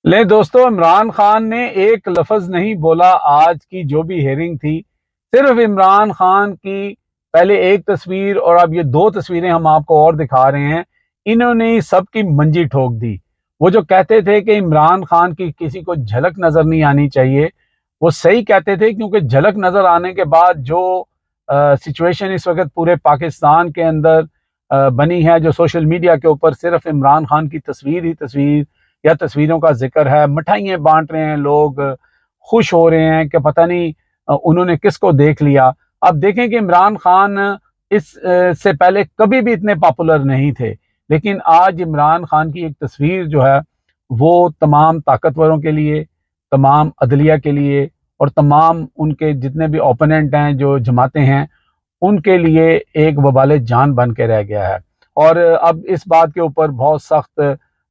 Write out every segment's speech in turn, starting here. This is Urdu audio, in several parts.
لے دوستو، عمران خان نے ایک لفظ نہیں بولا۔ آج کی جو بھی ہیئرنگ تھی، صرف عمران خان کی پہلے ایک تصویر اور اب یہ دو تصویریں ہم آپ کو اور دکھا رہے ہیں، انہوں نے سب کی منجی ٹھوک دی۔ وہ جو کہتے تھے کہ عمران خان کی کسی کو جھلک نظر نہیں آنی چاہیے، وہ صحیح کہتے تھے، کیونکہ جھلک نظر آنے کے بعد جو سچویشن اس وقت پورے پاکستان کے اندر بنی ہے، جو سوشل میڈیا کے اوپر صرف عمران خان کی تصویر ہی تصویر یا تصویروں کا ذکر ہے، مٹھائیاں بانٹ رہے ہیں، لوگ خوش ہو رہے ہیں کہ پتہ نہیں انہوں نے کس کو دیکھ لیا۔ اب دیکھیں کہ عمران خان اس سے پہلے کبھی بھی اتنے پاپولر نہیں تھے، لیکن آج عمران خان کی ایک تصویر جو ہے وہ تمام طاقتوروں کے لیے، تمام عدلیہ کے لیے اور تمام ان کے جتنے بھی اوپوننٹ ہیں، جو جماعتیں ہیں، ان کے لیے ایک وبال جان بن کے رہ گیا ہے۔ اور اب اس بات کے اوپر بہت سخت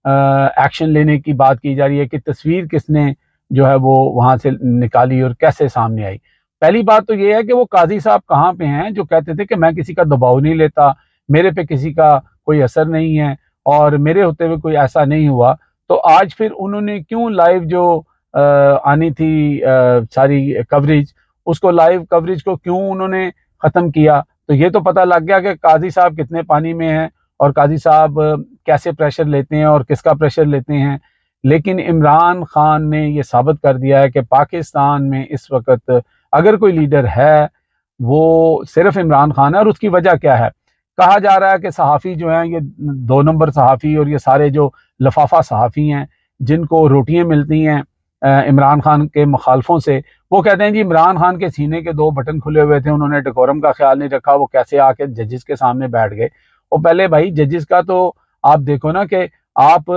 ایکشن لینے کی بات کی جا رہی ہے کہ تصویر کس نے جو ہے وہ وہاں سے نکالی اور کیسے سامنے آئی۔ پہلی بات تو یہ ہے کہ وہ قاضی صاحب کہاں پہ ہیں جو کہتے تھے کہ میں کسی کا دباؤ نہیں لیتا، میرے پہ کسی کا کوئی اثر نہیں ہے اور میرے ہوتے ہوئے کوئی ایسا نہیں ہوا۔ تو آج پھر انہوں نے کیوں لائیو جو آنی تھی ساری کوریج، اس کو لائیو کوریج کو کیوں انہوں نے ختم کیا؟ تو یہ تو پتہ لگ گیا کہ قاضی صاحب کتنے پانی میں ہیں اور قاضی صاحب کیسے پریشر لیتے ہیں اور کس کا پریشر لیتے ہیں۔ لیکن عمران خان نے یہ ثابت کر دیا ہے کہ پاکستان میں اس وقت اگر کوئی لیڈر ہے وہ صرف عمران خان ہے۔ اور اس کی وجہ کیا ہے؟ کہا جا رہا ہے کہ صحافی جو ہیں، یہ 2 نمبر صحافی اور یہ سارے جو لفافہ صحافی ہیں جن کو روٹیاں ملتی ہیں عمران خان کے مخالفوں سے، وہ کہتے ہیں جی عمران خان کے سینے کے 2 بٹن کھلے ہوئے تھے، انہوں نے ڈیکورم کا خیال نہیں رکھا، وہ کیسے آ کے ججز کے سامنے بیٹھ گئے۔ اور پہلے بھائی ججز کا تو آپ دیکھو نا کہ آپ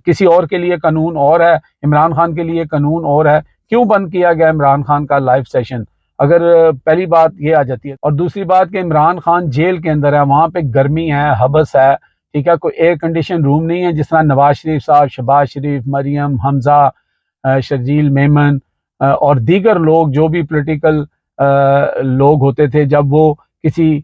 کسی اور کے لیے قانون اور ہے، عمران خان کے لیے قانون اور ہے، کیوں بند کیا گیا عمران خان کا لائیو سیشن؟ اگر پہلی بات یہ آ جاتی ہے، اور دوسری بات کہ عمران خان جیل کے اندر ہے، وہاں پہ گرمی ہے، حبس ہے، ٹھیک ہے، کوئی ایئر کنڈیشن روم نہیں ہے جس طرح نواز شریف صاحب، شہباز شریف، مریم، حمزہ، شرجیل میمن اور دیگر لوگ جو بھی پولیٹیکل لوگ ہوتے تھے، جب وہ کسی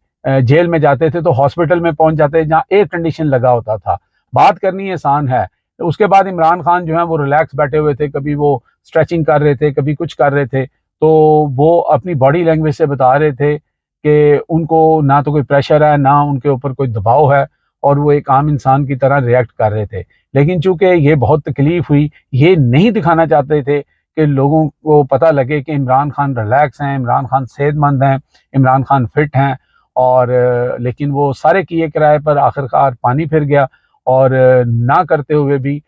جیل میں جاتے تھے تو ہاسپٹل میں پہنچ جاتے جہاں ایئر کنڈیشن لگا ہوتا تھا۔ بات کرنی آسان ہے۔ اس کے بعد عمران خان جو ہیں وہ ریلیکس بیٹھے ہوئے تھے، کبھی وہ سٹریچنگ کر رہے تھے، کبھی کچھ کر رہے تھے، تو وہ اپنی باڈی لینگویج سے بتا رہے تھے کہ ان کو نہ تو کوئی پریشر ہے، نہ ان کے اوپر کوئی دباؤ ہے، اور وہ ایک عام انسان کی طرح ریئیکٹ کر رہے تھے۔ لیکن چونکہ یہ بہت تکلیف ہوئی، یہ نہیں دکھانا چاہتے تھے کہ لوگوں کو پتہ لگے کہ عمران خان ریلیکس ہیں، عمران خان صحت مند ہیں، عمران خان فٹ ہیں، اور لیکن وہ سارے کیے کرائے پر آخرکار پانی پھر گیا، اور نہ کرتے ہوئے بھی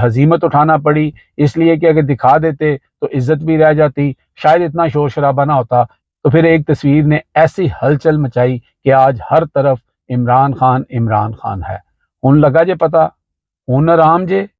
ہزیمت اٹھانا پڑی، اس لیے کہ اگر دکھا دیتے تو عزت بھی رہ جاتی، شاید اتنا شور شرابہ نہ ہوتا۔ تو پھر ایک تصویر نے ایسی ہلچل مچائی کہ آج ہر طرف عمران خان ہے۔ ہن لگا جے پتہ، ہن آرام جے۔